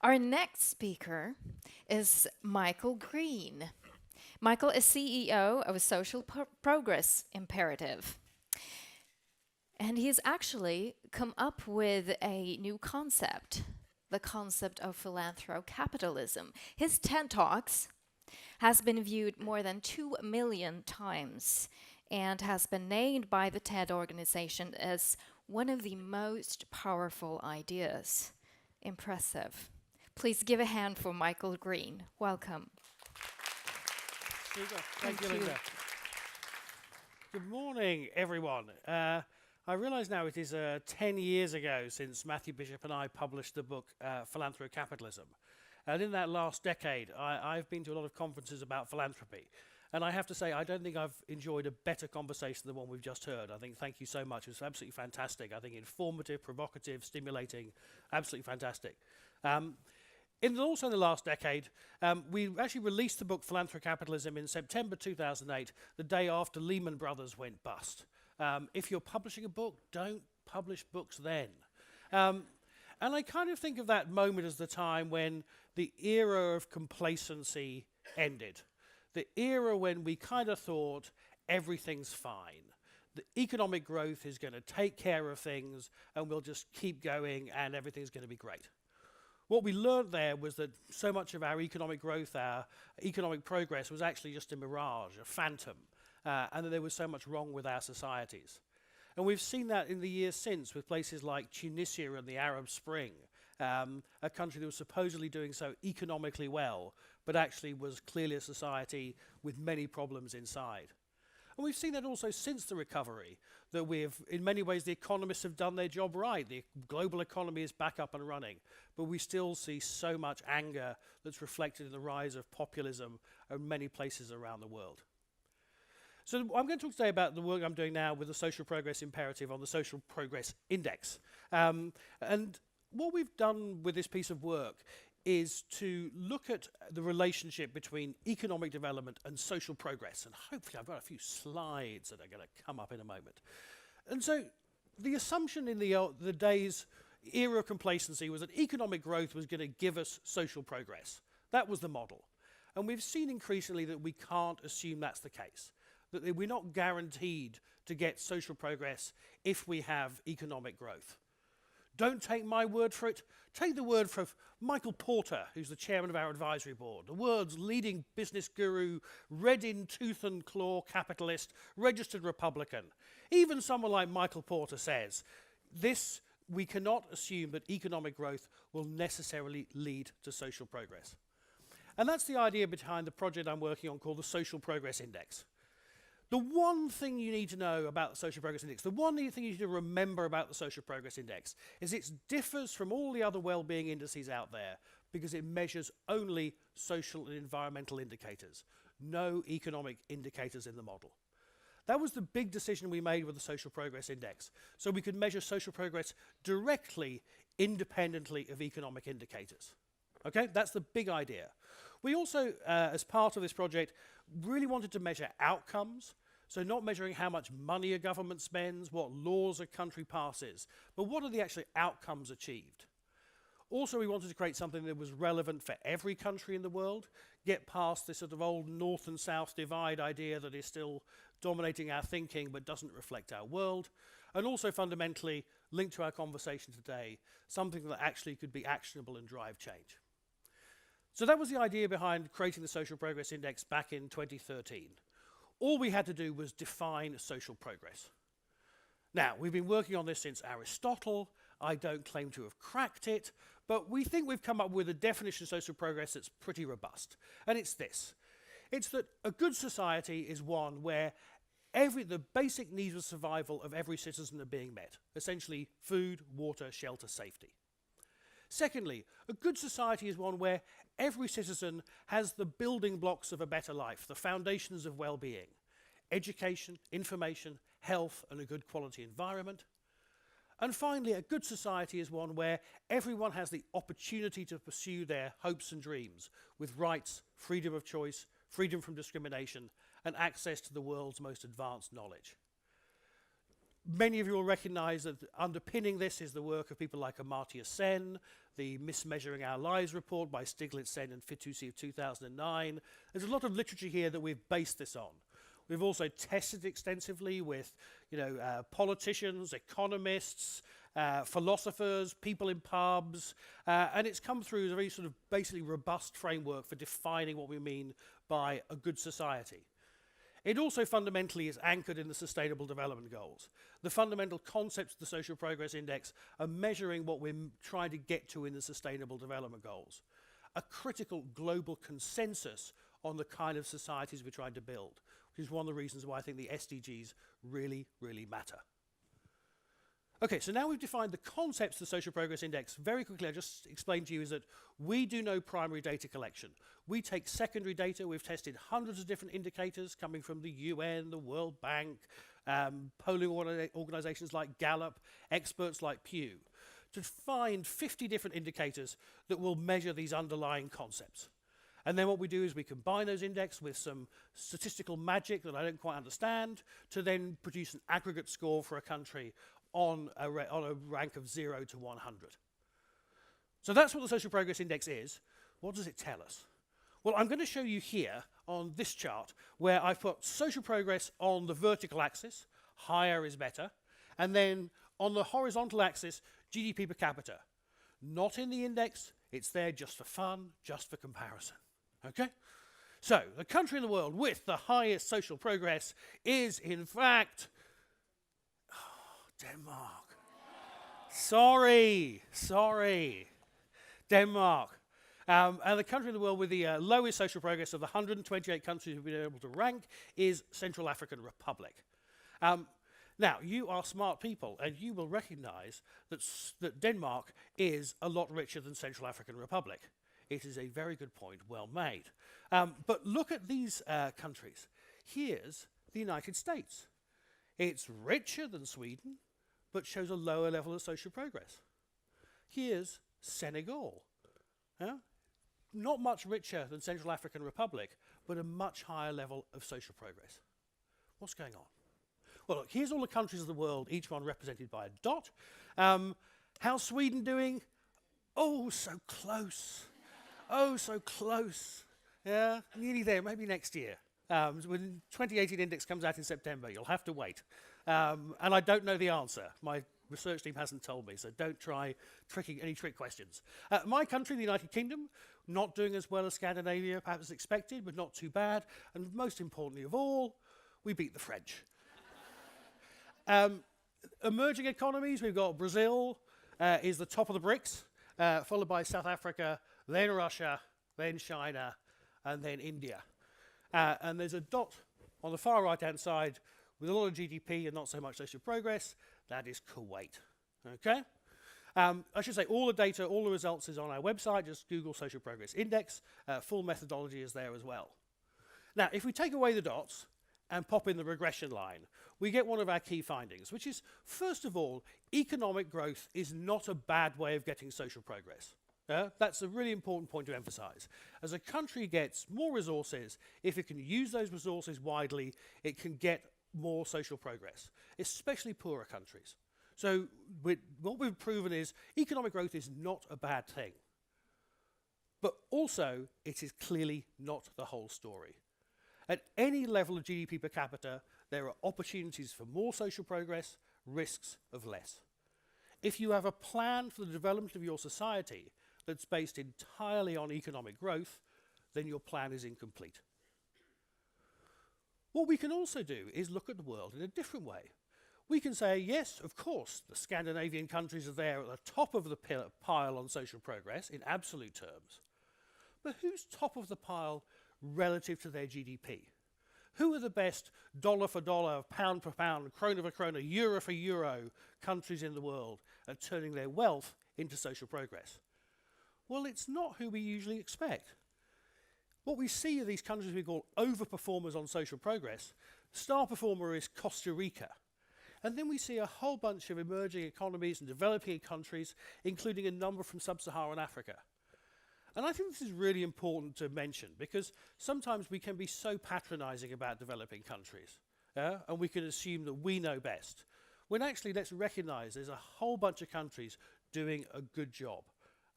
Our next speaker is Michael Green. Michael is CEO of a Social Progress Imperative. And he's actually come up with a new concept, the concept of philanthrocapitalism. His TED Talks has been viewed more than 2 million times and has been named by the TED organization as one of the most powerful ideas. Impressive. Please give a hand for Michael Green. Welcome. Super. Thank you, Thank you. Linda. Good morning, everyone. I realise now it is 10 years ago since Matthew Bishop and I published the book Philanthrocapitalism. And in that last decade, I've been to a lot of conferences about philanthropy. And I have to say, I don't think I've enjoyed a better conversation than the one we've just heard. I think thank you so much. It was absolutely fantastic. I think informative, provocative, stimulating, absolutely fantastic. Also in the last decade, we actually released the book Philanthrocapitalism in September 2008, the day after Lehman Brothers went bust. If you're publishing a book, don't publish books then. And I kind of think of that moment as the time when the era of complacency ended. The era when we kind of thought everything's fine. The economic growth is going to take care of things and we'll just keep going and everything's going to be great. What we learned there was that so much of our economic growth, our economic progress was actually just a mirage, a phantom, and that there was so much wrong with our societies. And we've seen that in the years since with places like Tunisia and the Arab Spring, a country that was supposedly doing so economically well, but actually was clearly a society with many problems inside. And we've seen that also since the recovery, that in many ways, the economists have done their job right. The global economy is back up and running, but we still see so much anger that's reflected in the rise of populism in many places around the world. So I'm going to talk today about the work I'm doing now with the Social Progress Imperative on the Social Progress Index. And what we've done with this piece of work is to look at the relationship between economic development and social progress. And hopefully I've got a few slides that are going to come up in a moment. And so the assumption in the day's era of complacency was that economic growth was going to give us social progress. That was the model. And we've seen increasingly that we can't assume that's the case, that we're not guaranteed to get social progress if we have economic growth. Don't take my word for it. Take the word from Michael Porter, who's the chairman of our advisory board, the world's leading business guru, red in tooth and claw capitalist, registered Republican. Even someone like Michael Porter says, we cannot assume that economic growth will necessarily lead to social progress. And that's the idea behind the project I'm working on called the Social Progress Index. The one thing you need to know about the Social Progress Index, the one thing you need to remember about the Social Progress Index is it differs from all the other well-being indices out there because it measures only social and environmental indicators, no economic indicators in the model. That was the big decision we made with the Social Progress Index, so we could measure social progress directly, independently of economic indicators. Okay, that's the big idea. We also, as part of this project, really wanted to measure outcomes. So not measuring how much money a government spends, what laws a country passes, but what are the actual outcomes achieved. Also, we wanted to create something that was relevant for every country in the world, get past this sort of old north and south divide idea that is still dominating our thinking but doesn't reflect our world, and also fundamentally linked to our conversation today, something that actually could be actionable and drive change. So that was the idea behind creating the Social Progress Index back in 2013. All we had to do was define social progress. Now, we've been working on this since Aristotle. I don't claim to have cracked it, but we think we've come up with a definition of social progress that's pretty robust. And it's this. It's that a good society is one where the basic needs of survival of every citizen are being met. Essentially, food, water, shelter, safety. Secondly, a good society is one where every citizen has the building blocks of a better life, the foundations of well-being, education, information, health, and a good quality environment. And finally, a good society is one where everyone has the opportunity to pursue their hopes and dreams with rights, freedom of choice, freedom from discrimination, and access to the world's most advanced knowledge. Many of you will recognize that underpinning this is the work of people like Amartya Sen, the Mismeasuring Our Lives report by Stiglitz, Sen and Fitoussi of 2009. There's a lot of literature here that we've based this on. We've also tested extensively with politicians, economists, philosophers, people in pubs, and it's come through as a very sort of basically robust framework for defining what we mean by a good society. It also fundamentally is anchored in the Sustainable Development Goals. The fundamental concepts of the Social Progress Index are measuring what we're trying to get to in the Sustainable Development Goals. A critical global consensus on the kind of societies we're trying to build, which is one of the reasons why I think the SDGs really, really matter. Okay, so now we've defined the concepts of the Social Progress Index. Very quickly, I'll just explain to you is that we do no primary data collection. We take secondary data. We've tested hundreds of different indicators coming from the UN, the World Bank, polling organizations like Gallup, experts like Pew, to find 50 different indicators that will measure these underlying concepts. And then what we do is we combine those index with some statistical magic that I don't quite understand to then produce an aggregate score for a country on a rank of 0 to 100. So that's what the Social Progress Index is. What does it tell us? Well, I'm going to show you here on this chart where I've put social progress on the vertical axis, higher is better, and then on the horizontal axis, GDP per capita. Not in the index, it's there just for fun, just for comparison. Okay? So, the country in the world with the highest social progress is, in fact, Denmark. Sorry. Denmark. And the country in the world with the lowest social progress of the 128 countries we've been able to rank is Central African Republic. Now, you are smart people, and you will recognize that Denmark is a lot richer than Central African Republic. It is a very good point, well made. But look at these countries. Here's the United States. It's richer than Sweden, but shows a lower level of social progress. Here's Senegal. Not much richer than Central African Republic, but a much higher level of social progress. What's going on? Well, look, here's all the countries of the world, each one represented by a dot. How's Sweden doing? Oh, so close. Oh, so close. Yeah, nearly there, maybe next year. When 2018 index comes out in September, you'll have to wait. And I don't know the answer. My research team hasn't told me, so don't try any trick questions. My country, the United Kingdom, not doing as well as Scandinavia, perhaps as expected, but not too bad. And most importantly of all, we beat the French. Emerging economies, we've got Brazil is the top of the BRICS, followed by South Africa, then Russia, then China, and then India. And there's a dot on the far right-hand side with a lot of GDP and not so much social progress. That is Kuwait. Okay? I should say all the data, all the results is on our website. Just Google Social Progress Index. Full methodology is there as well. Now, if we take away the dots and pop in the regression line, we get one of our key findings, which is, first of all, economic growth is not a bad way of getting social progress. That's a really important point to emphasize. As a country gets more resources, if it can use those resources widely, it can get more social progress, especially poorer countries. So what we've proven is economic growth is not a bad thing. But also, it is clearly not the whole story. At any level of GDP per capita, there are opportunities for more social progress, risks of less. If you have a plan for the development of your society that's based entirely on economic growth, then your plan is incomplete. What we can also do is look at the world in a different way. We can say, yes, of course, the Scandinavian countries are there at the top of the pile on social progress in absolute terms. But who's top of the pile relative to their GDP? Who are the best dollar for dollar, pound for pound, krona for krona, euro for euro countries in the world at turning their wealth into social progress? Well, it's not who we usually expect. What we see are these countries we call overperformers on social progress. Star performer is Costa Rica. And then we see a whole bunch of emerging economies and developing countries, including a number from sub-Saharan Africa. And I think this is really important to mention because sometimes we can be so patronizing about developing countries, and we can assume that we know best. When actually, let's recognize there's a whole bunch of countries doing a good job.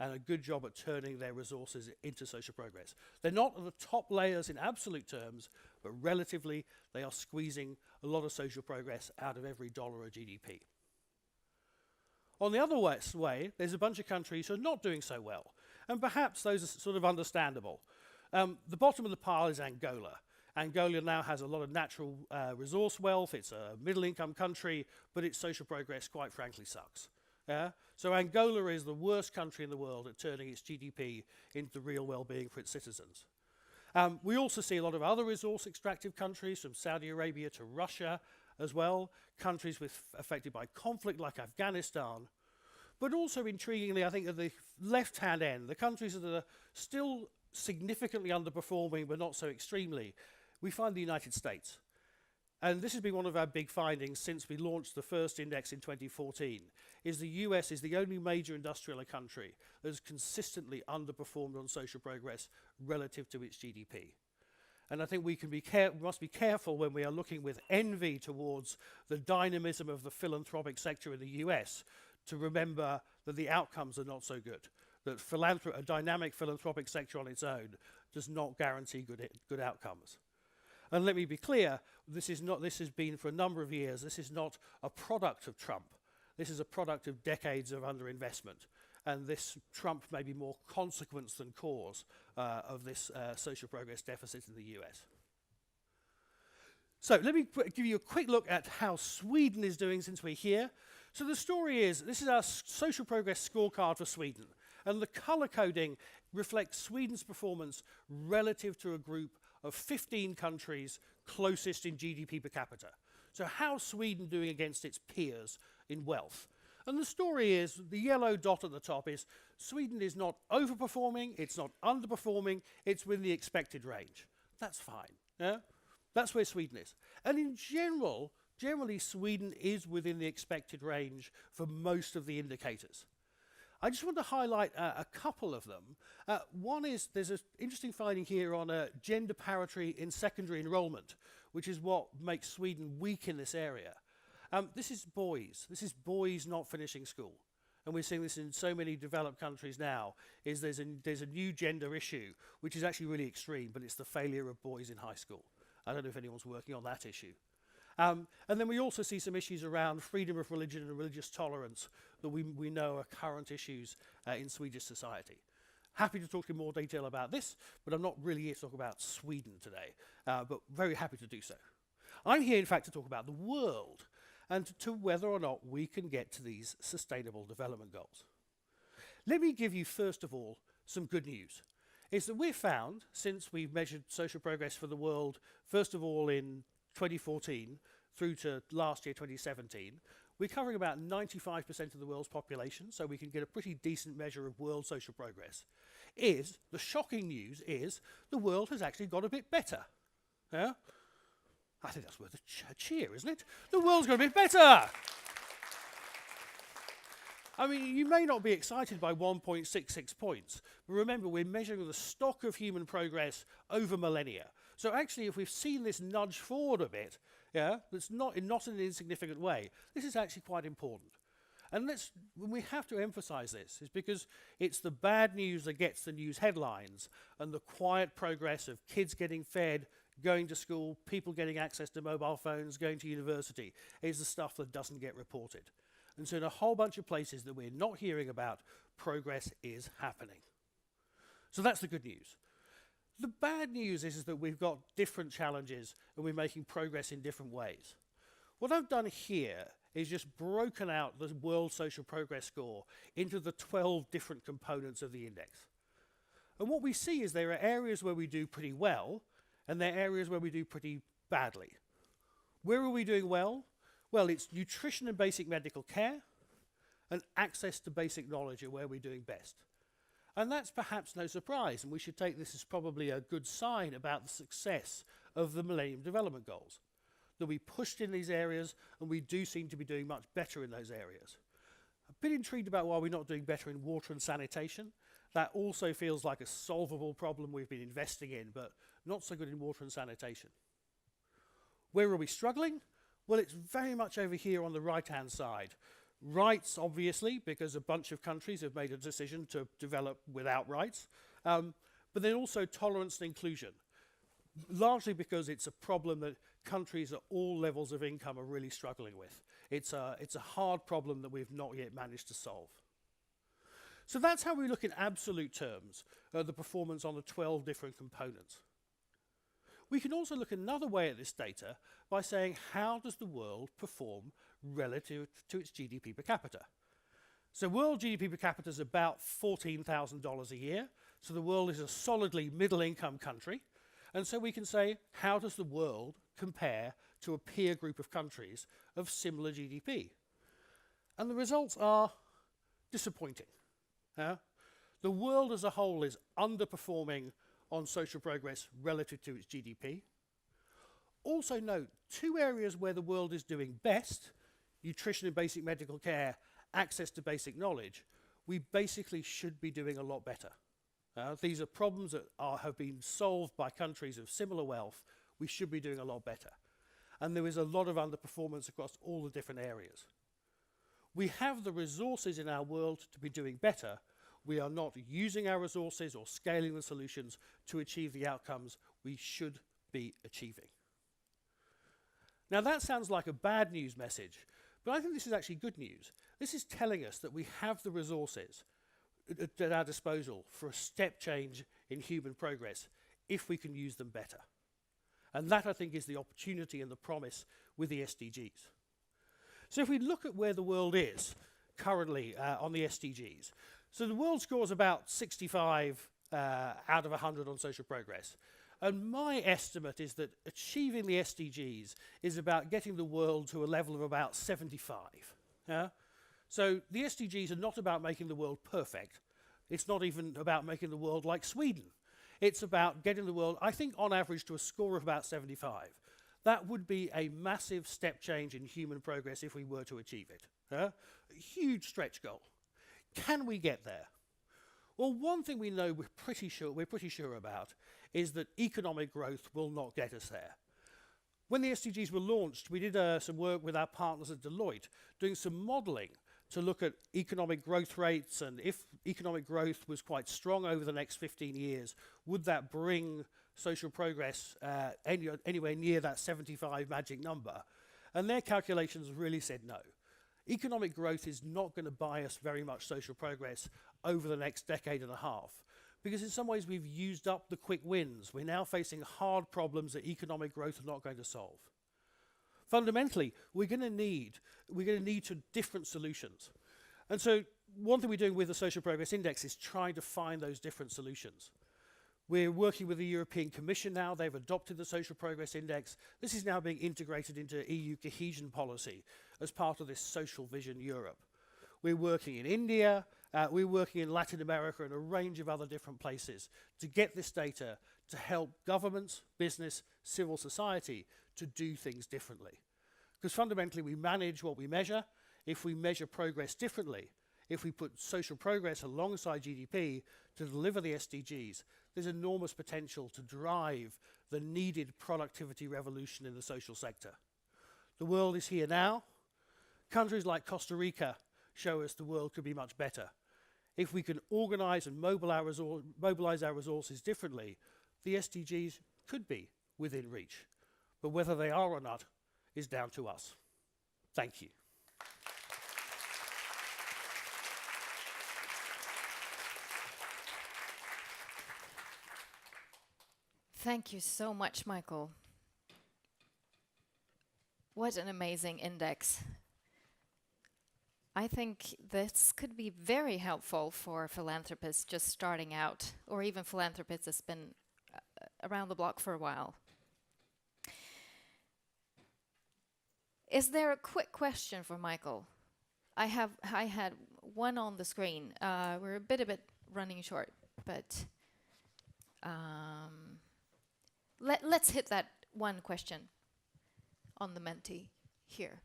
and a good job at turning their resources into social progress. They're not at the top layers in absolute terms, but relatively, they are squeezing a lot of social progress out of every dollar of GDP. On the other way, there's a bunch of countries who are not doing so well, and perhaps those are sort of understandable. The bottom of the pile is Angola. Angola now has a lot of natural resource wealth. It's a middle-income country, but its social progress, quite frankly, sucks. So Angola is the worst country in the world at turning its GDP into real well-being for its citizens. We also see a lot of other resource extractive countries, from Saudi Arabia to Russia as well, countries affected by conflict like Afghanistan. But also intriguingly, I think at the left-hand end, the countries that are still significantly underperforming but not so extremely, we find the United States. And this has been one of our big findings since we launched the first index in 2014, is the US is the only major industrial country that has consistently underperformed on social progress relative to its GDP. And I think we must be careful when we are looking with envy towards the dynamism of the philanthropic sector in the US to remember that the outcomes are not so good, that a dynamic philanthropic sector on its own does not guarantee good outcomes. And let me be clear, this has been for a number of years, this is not a product of Trump. This is a product of decades of underinvestment. And this Trump may be more consequence than cause of this social progress deficit in the US. So let me give you a quick look at how Sweden is doing since we're here. So the story is, this is our social progress scorecard for Sweden. And the color coding reflects Sweden's performance relative to a group of 15 countries closest in GDP per capita. So how's Sweden doing against its peers in wealth? And the story is, the yellow dot at the top is, Sweden is not overperforming, it's not underperforming, it's within the expected range. That's fine. Yeah? That's where Sweden is. And in generally Sweden is within the expected range for most of the indicators. I just want to highlight a couple of them. One is, there's an interesting finding here on gender parity in secondary enrollment, which is what makes Sweden weak in this area. This is boys. This is boys not finishing school. And we're seeing this in so many developed countries now, is there's a new gender issue, which is actually really extreme, but it's the failure of boys in high school. I don't know if anyone's working on that issue. And then we also see some issues around freedom of religion and religious tolerance that we know are current issues in Swedish society. Happy to talk in more detail about this, but I'm not really here to talk about Sweden today, but very happy to do so. I'm here, in fact, to talk about the world and to whether or not we can get to these sustainable development goals. Let me give you, first of all, some good news. Is that we've found, since we've measured social progress for the world, first of all in 2014 through to last year, 2017, we're covering about 95% of the world's population, so we can get a pretty decent measure of world social progress. The shocking news is the world has actually got a bit better. Yeah? I think that's worth a cheer, isn't it? The world's got a bit better! I mean, you may not be excited by 1.66 points, but remember, we're measuring the stock of human progress over millennia. So actually, if we've seen this nudge forward a bit, yeah, that's not in an insignificant way, this is actually quite important. And we have to emphasize this, is because it's the bad news that gets the news headlines, and the quiet progress of kids getting fed, going to school, people getting access to mobile phones, going to university, is the stuff that doesn't get reported. And so in a whole bunch of places that we're not hearing about, progress is happening. So that's the good news. The bad news is that we've got different challenges and we're making progress in different ways. What I've done here is just broken out the World Social Progress Score into the 12 different components of the index. And what we see is there are areas where we do pretty well and there are areas where we do pretty badly. Where are we doing well? Well, it's nutrition and basic medical care and access to basic knowledge are where we're doing best. And that's perhaps no surprise, and we should take this as probably a good sign about the success of the Millennium Development Goals. That we pushed in these areas, and we do seem to be doing much better in those areas. A bit intrigued about why we're not doing better in water and sanitation. That also feels like a solvable problem we've been investing in, but not so good in water and sanitation. Where are we struggling? Well, it's very much over here on the right-hand side. Rights, obviously, because a bunch of countries have made a decision to develop without rights. But then also tolerance and inclusion, largely because it's a problem that countries at all levels of income are really struggling with. It's a hard problem that we've not yet managed to solve. So that's how we look in absolute terms at the performance on the 12 different components. We can also look another way at this data by saying, how does the world perform relative to its GDP per capita? So world GDP per capita is about $14,000 a year. So the world is a solidly middle-income country. And so we can say, how does the world compare to a peer group of countries of similar GDP? And the results are disappointing. The world as a whole is underperforming on social progress relative to its GDP. Also note, two areas where the world is doing best, nutrition and basic medical care, access to basic knowledge, we basically should be doing a lot better. These are problems that have been solved by countries of similar wealth. We should be doing a lot better. And there is a lot of underperformance across all the different areas. We have the resources in our world to be doing better. We are not using our resources or scaling the solutions to achieve the outcomes we should be achieving. Now that sounds like a bad news message, but I think this is actually good news. This is telling us that we have the resources at our disposal for a step change in human progress if we can use them better. And that, I think, is the opportunity and the promise with the SDGs. So if we look at where the world is currently on the SDGs, so the world scores about 65 out of 100 on social progress. And my estimate is that achieving the SDGs is about getting the world to a level of about 75. So the SDGs are not about making the world perfect. It's not even about making the world like Sweden. It's about getting the world, I think, on average to a score of about 75. That would be a massive step change in human progress if we were to achieve it. A huge stretch goal. Can we get there? Well, one thing we know we're pretty sure about is that economic growth will not get us there. When the SDGs were launched, we did some work with our partners at Deloitte, doing some modeling to look at economic growth rates, and if economic growth was quite strong over the next 15 years, would that bring social progress anywhere near that 75 magic number? And their calculations really said no. Economic growth is not going to buy us very much social progress over the next decade and a half, because in some ways we've used up the quick wins. We're now facing hard problems that economic growth is not going to solve. Fundamentally, we're going to need different solutions. And so one thing we're doing with the Social Progress Index is trying to find those different solutions. We're working with the European Commission now. They've adopted the Social Progress Index. This is now being integrated into EU cohesion policy as part of this Social Vision Europe. We're working in India, we're working in Latin America and a range of other different places to get this data to help governments, business, civil society to do things differently. Because fundamentally we manage what we measure. If we measure progress differently, if we put social progress alongside GDP to deliver the SDGs, there's enormous potential to drive the needed productivity revolution in the social sector. The world is here now. Countries like Costa Rica show us the world could be much better. If we can organize and mobilize our resources differently, the SDGs could be within reach. But whether they are or not is down to us. Thank you. Thank you so much, Michael. What an amazing index. I think this could be very helpful for philanthropists just starting out, or even philanthropists that's been around the block for a while. Is there a quick question for Michael? I had one on the screen. We're a bit running short, but let's hit that one question on the Menti here.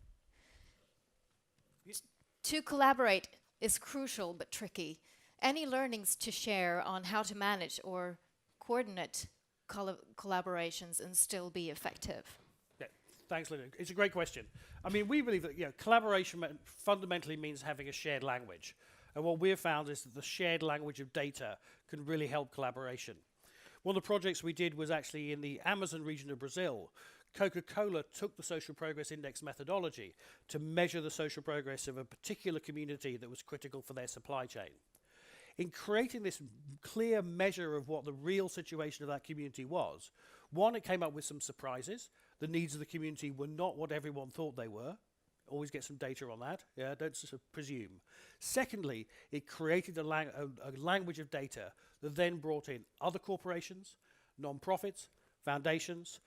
To collaborate is crucial but tricky. Any learnings to share on how to manage or coordinate collaborations and still be effective? Yeah. Thanks, Linda. It's a great question. I mean, we believe that collaboration fundamentally means having a shared language. And what we've found is that the shared language of data can really help collaboration. One of the projects we did was actually in the Amazon region of Brazil. Coca-Cola took the social progress index methodology to measure the social progress of a particular community that was critical for their supply chain. In creating this clear measure of what the real situation of that community was, one, it came up with some surprises. The needs of the community were not what everyone thought they were. Always get some data on that. Yeah, don't just presume. Secondly, it created a language of data that then brought in other corporations, non-profits, foundations,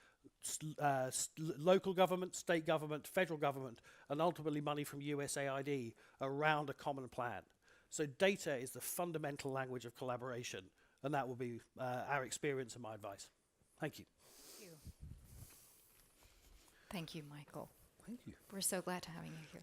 local government, state government, federal government, and ultimately money from USAID around a common plan. So data is the fundamental language of collaboration, and that will be our experience and my advice. Thank you. Thank you, Michael. Thank you. We're so glad to having you here.